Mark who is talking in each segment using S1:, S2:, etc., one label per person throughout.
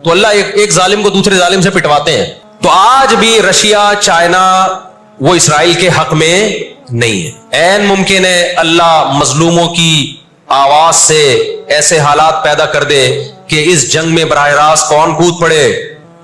S1: تو اللہ ایک ظالم کو دوسرے ظالم سے پٹواتے ہیں. تو آج بھی رشیا چائنا وہ اسرائیل کے حق میں نہیں ہے. عین ممکن ہے اللہ مظلوموں کی آواز سے ایسے حالات پیدا کر دے کہ اس جنگ میں براہ راست کون کود پڑے؟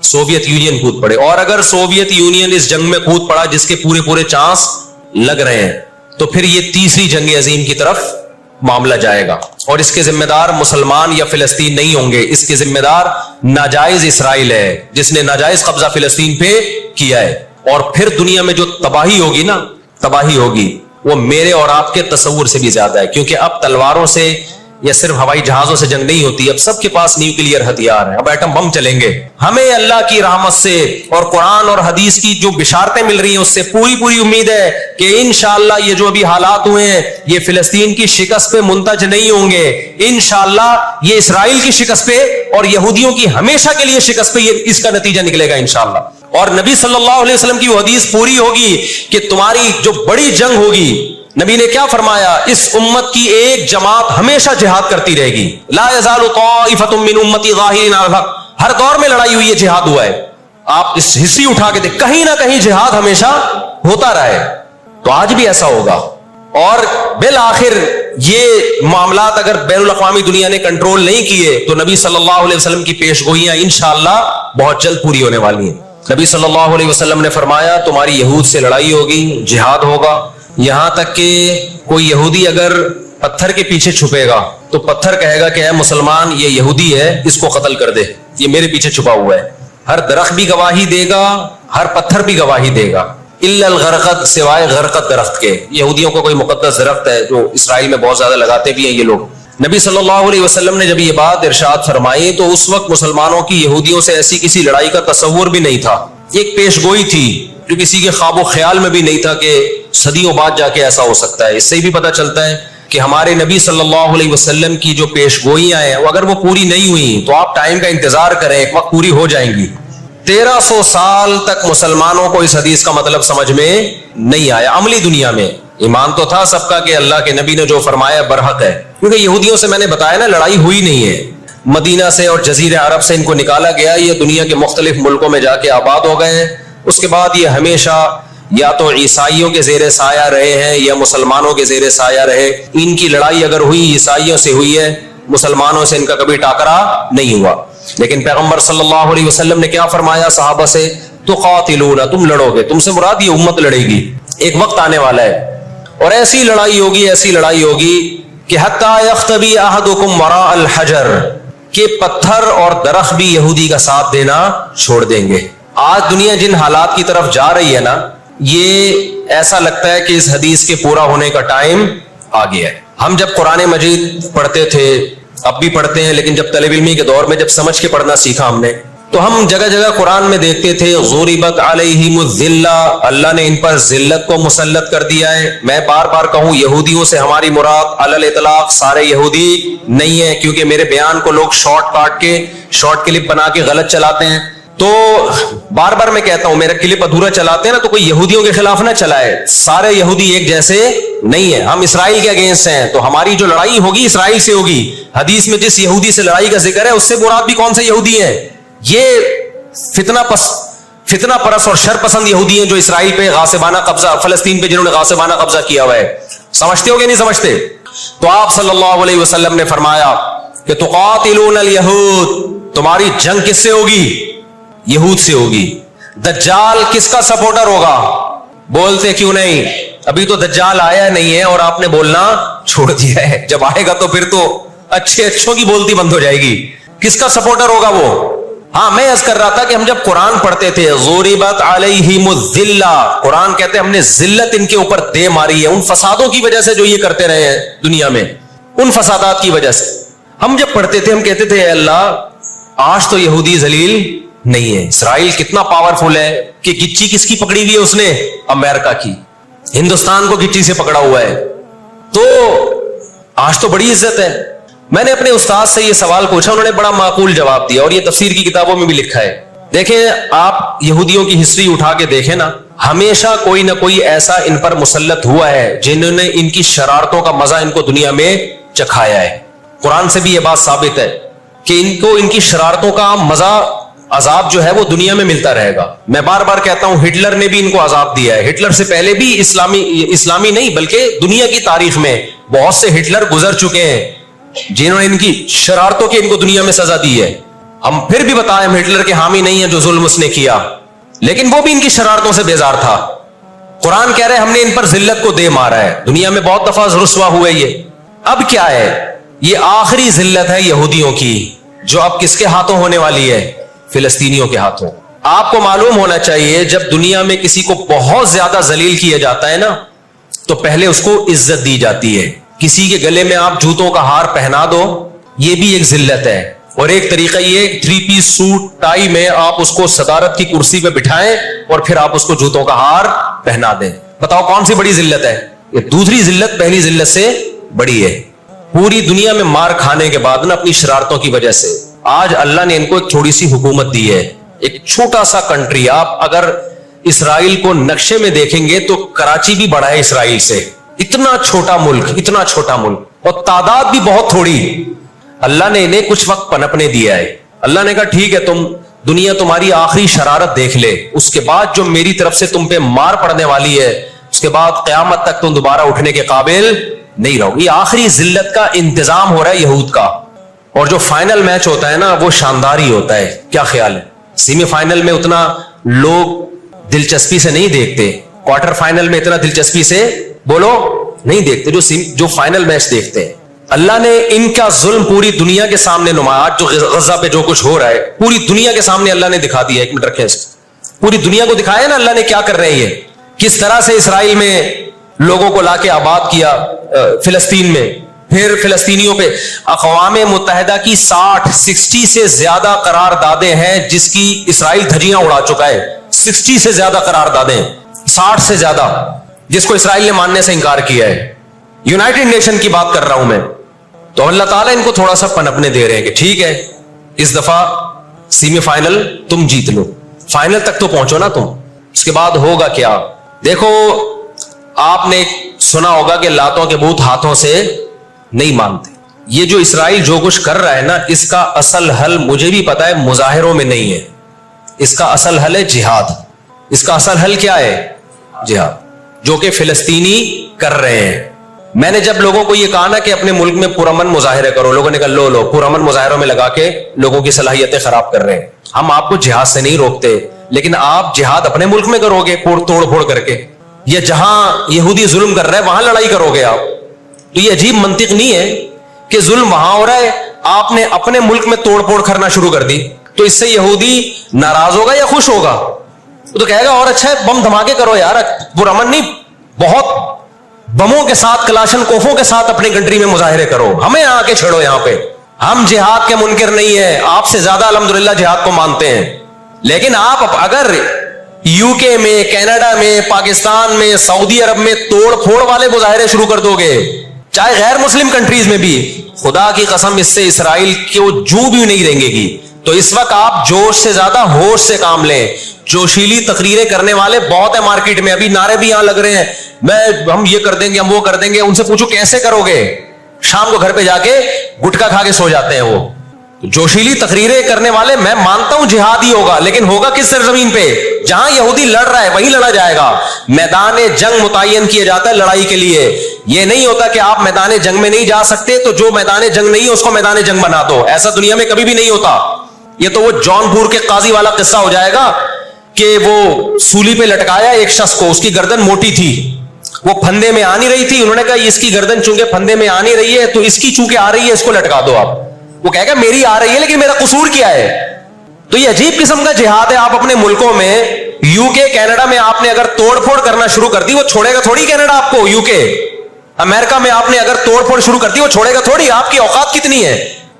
S1: سوویت یونین کود پڑے. اور اگر سوویت یونین اس جنگ میں کود پڑا جس کے پورے چانس لگ رہے ہیں تو پھر یہ تیسری جنگ عظیم کی طرف معاملہ جائے گا. اور اس کے ذمہ دار مسلمان یا فلسطین نہیں ہوں گے. اس کے ذمہ دار ناجائز اسرائیل ہے جس نے ناجائز قبضہ فلسطین پہ کیا ہے. اور پھر دنیا میں جو تباہی ہوگی نا، تباہی ہوگی وہ میرے اور آپ کے تصور سے بھی زیادہ ہے. کیونکہ اب تلواروں سے یا صرف ہوائی جہازوں سے جنگ نہیں ہوتی، اب سب کے پاس نیوکلیئر ہتھیار ہیں، اب ایٹم بم چلیں گے. ہمیں اللہ کی رحمت سے اور قرآن اور حدیث کی جو بشارتیں مل رہی ہیں اس سے پوری امید ہے کہ انشاءاللہ یہ جو ابھی حالات ہوئے ہیں یہ فلسطین کی شکست پہ منتج نہیں ہوں گے. انشاءاللہ یہ اسرائیل کی شکست پہ اور یہودیوں کی ہمیشہ کے لیے شکست پہ یہ اس کا نتیجہ نکلے گا انشاءاللہ. اور نبی صلی اللہ علیہ وسلم کی وہ حدیث پوری ہوگی کہ تمہاری جو بڑی جنگ ہوگی، نبی نے کیا فرمایا؟ اس امت کی ایک جماعت ہمیشہ جہاد کرتی رہے گی. لا یزال طائفۃ من امتی ظاہرین علی الحق. ہر دور میں لڑائی ہوئی ہے، جہاد ہوا ہے. آپ اس ہسٹری اٹھا کے دیکھ، کہیں نہ کہیں جہاد ہمیشہ ہوتا رہا ہے. تو آج بھی ایسا ہوگا. اور بالآخر یہ معاملات اگر بین الاقوامی دنیا نے کنٹرول نہیں کیے تو نبی صلی اللہ علیہ وسلم کی پیش گوئیاں انشاءاللہ بہت جلد پوری ہونے والی ہیں. نبی صلی اللہ علیہ وسلم نے فرمایا تمہاری یہود سے لڑائی ہوگی، جہاد ہوگا. یہاں تک کہ کوئی یہودی اگر پتھر کے پیچھے چھپے گا تو پتھر کہے گا کہ اے مسلمان یہ یہودی ہے، اس کو قتل کر دے، یہ میرے پیچھے چھپا ہوا ہے. ہر درخت بھی گواہی دے گا، ہر پتھر بھی گواہی دے گا، الا الغرقد، سوائے غرقد درخت کے. یہودیوں کو کوئی مقدس درخت ہے جو اسرائیل میں بہت زیادہ لگاتے بھی ہیں یہ لوگ. نبی صلی اللہ علیہ وسلم نے جب یہ بات ارشاد فرمائی تو اس وقت مسلمانوں کی یہودیوں سے ایسی کسی لڑائی کا تصور بھی نہیں تھا. ایک پیش گوئی تھی جو کسی کے خواب و خیال میں بھی نہیں تھا کہ صدیوں بعد جا کے ایسا ہو سکتا ہے. اس سے بھی پتہ چلتا ہے کہ ہمارے نبی صلی اللہ علیہ وسلم کی جو پیش گوئیاں ہیں اگر وہ پوری نہیں ہوئی تو آپ ٹائم کا انتظار کریں، ایک وقت پوری ہو جائیں گی. 1300 سال تک مسلمانوں کو اس حدیث کا مطلب سمجھ میں نہیں آیا. عملی دنیا میں ایمان تو تھا سب کا کہ اللہ کے نبی نے جو فرمایا برحق ہے، کیونکہ یہودیوں سے میں نے بتایا نا لڑائی ہوئی نہیں ہے. مدینہ سے اور جزیرہ عرب سے ان کو نکالا گیا، یہ دنیا کے مختلف ملکوں میں جا کے آباد ہو گئے ہیں. اس کے بعد یہ ہمیشہ یا تو عیسائیوں کے زیر سایہ رہے ہیں یا مسلمانوں کے زیر سایہ رہے. ان کی لڑائی اگر ہوئی عیسائیوں سے ہوئی ہے، مسلمانوں سے ان کا کبھی ٹاکرا نہیں ہوا. لیکن پیغمبر صلی اللہ علیہ وسلم نے کیا فرمایا صحابہ سے؟ تقاتلون، تم لڑو گے. تم سے مراد یہ امت لڑے گی. ایک وقت آنے والا ہے اور ایسی لڑائی ہوگی، ایسی لڑائی ہوگی کہ حتی یختبی احدکم وراء الحجر، کہ پتھر اور درخت بھی یہودی کا ساتھ دینا چھوڑ دیں گے. آج دنیا جن حالات کی طرف جا رہی ہے نا، یہ ایسا لگتا ہے کہ اس حدیث کے پورا ہونے کا ٹائم آ گیا ہے. ہم جب قرآن مجید پڑھتے تھے، اب بھی پڑھتے ہیں، لیکن جب طالب علمی کے دور میں جب سمجھ کے پڑھنا سیکھا ہم نے تو ہم جگہ جگہ قرآن میں دیکھتے تھے ضربت علیہم الذلہ، اللہ نے ان پر ذلت کو مسلط کر دیا ہے. میں بار بار کہوں یہودیوں سے ہماری مراد علی الاطلاق سارے یہودی نہیں ہے، کیونکہ میرے بیان کو لوگ شارٹ کاٹ کے شارٹ کلپ بنا کے غلط چلاتے ہیں. تو بار بار میں کہتا ہوں میرا کلپ ادھورا چلاتے ہیں نا تو کوئی یہودیوں کے خلاف نہ چلائے. سارے یہودی ایک جیسے نہیں ہیں. ہم اسرائیل کے اگینسٹ ہیں تو ہماری جو لڑائی ہوگی اسرائیل سے ہوگی. حدیث میں جس یہودی سے لڑائی کا ذکر ہے اس سے مراد بھی کون سے یہودی ہیں؟ یہ فتنہ پرست اور شر پسند یہودی ہیں جو اسرائیل پہ غاصبانہ قبضہ، فلسطین پہ جنہوں نے غاصبانہ قبضہ کیا ہوا ہے. سمجھتے ہو کہ نہیں سمجھتے؟ تو آپ صلی اللہ علیہ وسلم نے فرمایا کہ تقاتلون الیہود، تمہاری جنگ کس سے ہوگی؟ یہود سے ہوگی. دجال کس کا سپورٹر ہوگا؟ بولتے کیوں نہیں؟ ابھی تو دجال آیا نہیں ہے اور آپ نے بولنا چھوڑ دیا ہے. جب آئے گا تو پھر تو اچھوں کی بولتی بند ہو جائے گی. کس کا سپورٹر ہوگا وہ؟ ہاں میں عرض کر رہا تھا کہ ہم جب قرآن پڑھتے تھے ضربت علیہم الذلہ، قرآن کہتے ہیں ہم نے ذلت ان کے اوپر دے ماری ہے ان فسادوں کی وجہ سے جو یہ کرتے رہے ہیں دنیا میں، ان فسادات کی وجہ سے. ہم جب پڑھتے تھے ہم کہتے تھے اے اللہ آج تو یہودی ذلیل نہیں ہے. اسرائیل کتنا پاورفل ہے کہ گچی کس کی پکڑی ہوئی ہے اس نے؟ امریکہ کی. ہندوستان کو گچی سے پکڑا ہوا ہے. تو آج تو بڑی عزت ہے. میں نے اپنے استاد سے یہ سوال پوچھا، انہوں نے بڑا معقول جواب دیا اور یہ تفسیر کی کتابوں میں بھی لکھا ہے. دیکھیں آپ یہودیوں کی ہسٹری اٹھا کے دیکھیں نا، ہمیشہ کوئی نہ کوئی ایسا ان پر مسلط ہوا ہے جنہوں نے ان کی شرارتوں کا مزہ ان کو دنیا میں چکھایا ہے. قرآن سے بھی یہ بات ثابت ہے کہ ان کو ان کی شرارتوں کا مزہ عذاب جو ہے وہ دنیا میں ملتا رہے گا. میں بار بار کہتا ہوں ہٹلر نے بھی ان کو عذاب دیا ہے. ہٹلر سے پہلے بھی اسلامی نہیں بلکہ دنیا کی تاریخ میں بہت سے ہٹلر گزر چکے ہیں جنہوں نے ان کی شرارتوں کے ان کو دنیا میں سزا دی ہے. ہم پھر بھی بتائیں ہم ہٹلر کے حامی نہیں ہیں جو ظلم اس نے کیا, لیکن وہ بھی ان کی شرارتوں سے بیزار تھا. قرآن کہہ رہے ہم نے ان پر ذلت کو دے مارا ہے. دنیا میں بہت دفعہ رسوا ہوئے یہ. اب کیا ہے, یہ آخری ذلت ہے یہودیوں کی جو اب کس کے ہاتھوں ہونے والی ہے؟ فلسطینیوں کے ہاتھوں. آپ کو معلوم ہونا چاہیے جب دنیا میں کسی کو بہت زیادہ ذلیل کیا جاتا ہے نا تو پہلے اس کو عزت دی جاتی ہے. کسی کے گلے میں آپ جوتوں کا ہار پہنا دو, یہ بھی ایک ذلت ہے. اور ایک طریقہ یہ 3 پیس سوٹ ٹائی میں آپ اس کو صدارت کی کرسی پہ بٹھائیں اور پھر آپ اس کو جوتوں کا ہار پہنا دیں. بتاؤ کون سی بڑی ذلت ہے؟ یہ دوسری ذلت پہلی ذلت سے بڑی ہے. پوری دنیا میں مار کھانے کے بعد نا اپنی شرارتوں کی وجہ سے آج اللہ نے ان کو ایک تھوڑی سی حکومت دی ہے. ایک چھوٹا سا کنٹری, آپ اگر اسرائیل کو نقشے میں دیکھیں گے تو کراچی بھی بڑا ہے اسرائیل سے. اتنا چھوٹا ملک, اتنا چھوٹا ملک, اور تعداد بھی بہت تھوڑی. اللہ نے انہیں کچھ وقت پنپنے دیا ہے. اللہ نے کہا ٹھیک ہے تم دنیا تمہاری آخری شرارت دیکھ لے, اس کے بعد جو میری طرف سے تم پہ مار پڑنے والی ہے اس کے بعد قیامت تک تم دوبارہ اٹھنے کے قابل نہیں رہو. یہ آخری ذلت کا انتظام ہو رہا ہے یہود کا. اور جو فائنل میچ ہوتا ہے نا وہ شاندار ہی ہوتا ہے. کیا خیال ہے؟ سیمی فائنل میں اتنا لوگ دلچسپی سے نہیں دیکھتے, کوارٹر فائنل میں اتنا دلچسپی سے بولو نہیں دیکھتے جو فائنل میچ دیکھتے ہیں. اللہ نے ان کا ظلم پوری دنیا کے سامنے نمایا. آج جو غزہ پہ جو کچھ ہو رہا ہے پوری دنیا کے سامنے اللہ نے دکھا دیا. ایک منٹ رکھیں, پوری دنیا کو دکھایا نا اللہ نے کیا کر رہے ہیں, یہ کس طرح سے اسرائیل میں لوگوں کو لا کے آباد کیا فلسطین میں. پھر فلسطینیوں پہ اقوام متحدہ کی 60 سے زیادہ قراردادیں ہیں جس کی اسرائیل دھجیاں اڑا چکا ہے. 60 سے زیادہ قراردادیں, 60 سے زیادہ جس کو اسرائیل نے ماننے سے انکار کیا ہے. یونائٹڈ نیشن کی بات کر رہا ہوں میں. تو اللہ تعالیٰ ان کو تھوڑا سا پنپنے دے رہے ہیں کہ ٹھیک ہے اس دفعہ سیمی فائنل تم جیت لو, فائنل تک تو پہنچو نا تم, اس کے بعد ہوگا کیا. دیکھو آپ نے سنا ہوگا کہ لاتوں کے بت ہاتھوں سے نہیں مانتے. یہ جو اسرائیل جو کچھ کر رہا ہے نا اس کا اصل حل مجھے بھی پتا ہے مظاہروں میں نہیں ہے. اس کا اصل حل ہے جہاد. اس کا اصل حل کیا ہے؟ جہاد, جو کہ فلسطینی کر رہے ہیں. میں نے جب لوگوں کو یہ کہا نا کہ اپنے ملک میں پرامن مظاہرے کرو, لوگوں نے کہا لو پرامن مظاہروں میں لگا کے لوگوں کی صلاحیتیں خراب کر رہے ہیں. ہم آپ کو جہاد سے نہیں روکتے, لیکن آپ جہاد اپنے ملک میں کرو گے توڑ پھوڑ کر کے, یا جہاں یہودی ظلم کر رہا ہے وہاں لڑائی کرو گے آپ. تو یہ عجیب منطق نہیں ہے کہ ظلم وہاں ہو رہا ہے, آپ نے اپنے ملک میں توڑ پھوڑ کرنا شروع کر دی, تو اس سے یہودی ناراض ہوگا یا خوش ہوگا؟ وہ تو کہے گا اور اچھا ہے بم دھماکے کرو یار, پرامن نہیں, بہت بموں کے ساتھ کلاشن کوفوں کے ساتھ اپنی کنٹری میں مظاہرے کرو, ہمیں آ کے چھڑو یہاں پہ. ہم جہاد کے منکر نہیں ہیں, آپ سے زیادہ الحمدللہ جہاد کو مانتے ہیں. لیکن آپ اگر یو کے میں, کینیڈا میں, پاکستان میں, سعودی عرب میں توڑ پھوڑ والے مظاہرے شروع کر دو گے, چاہے غیر مسلم کنٹریز میں بھی, خدا کی قسم اس سے اسرائیل کو جو بھی نہیں رہیں گے. تو اس وقت آپ جوش سے زیادہ ہوش سے کام لیں. جوشیلی تقریریں کرنے والے بہت ہیں مارکیٹ میں, ابھی نعرے بھی یہاں لگ رہے ہیں, ہم یہ کر دیں گے, ہم وہ کر دیں گے. ان سے پوچھو کیسے کرو گے؟ شام کو گھر پہ جا کے گٹکا کھا کے سو جاتے ہیں وہ. جوشیلی تقریریں کرنے والے, میں مانتا ہوں جہاد ہی ہوگا, لیکن ہوگا کس سرزمین پہ؟ جہاں یہودی لڑ رہا ہے وہیں لڑا جائے گا. میدان جنگ متعین کیا جاتا ہے لڑائی کے لیے. یہ نہیں ہوتا کہ آپ میدان جنگ میں نہیں جا سکتے تو جو میدان جنگ نہیں ہے اس کو میدان جنگ بنا دو. ایسا دنیا میں کبھی بھی نہیں ہوتا. یہ تو وہ جون پور کے قاضی والا قصہ ہو جائے گا کہ وہ سولی پہ لٹکایا ایک شخص کو, اس کی گردن موٹی تھی, وہ پھندے میں آ نہیں رہی تھی. انہوں نے کہا اس کی گردن چونکہ پھندے میں آ نہیں رہی ہے تو اس کی چونکہ آ رہی ہے اس کو لٹکا دو آپ. وہ کہے گا میری آ رہی ہے لیکن میرا قصور کیا ہے؟ تو یہ عجیب قسم کا جہاد ہے. آپ اپنے ملکوں میں, یو کے, کینیڈا میں آپ نے اگر توڑ پھوڑ کرنا شروع کر دی, وہ چھوڑے گا تھوڑی کینیڈا آپ کو. یو کے, امریکہ میں آپ نے اگر توڑ پھوڑ شروع کر دی وہ چھوڑے گا تھوڑی. آپ کی اوقات کتنی ہے؟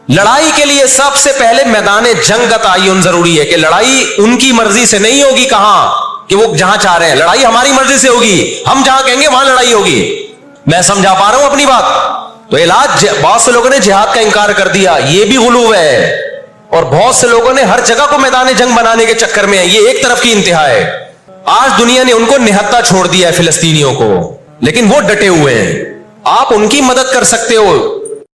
S1: لڑائی کے لیے سب سے پہلے میدان جنگ کا تعین ضروری ہے کہ لڑائی ان کی مرضی سے نہیں ہوگی. کہاں کہ وہ جہاں چاہ رہے ہیں, لڑائی ہماری مرضی سے ہوگی. ہم جہاں کہیں گے وہاں لڑائی ہوگی. میں سمجھا پا رہا ہوں اپنی بات؟ تو علاج, بہت سے لوگوں نے جہاد کا انکار کر دیا, یہ بھی غلو ہے. اور بہت سے لوگوں نے ہر جگہ کو میدان جنگ بنانے کے چکر میں, یہ ایک طرف کی انتہا ہے. آج دنیا نے ان کو نہتا چھوڑ دیا ہے فلسطینیوں کو, لیکن وہ ڈٹے ہوئے ہیں. آپ ان کی مدد کر سکتے ہو,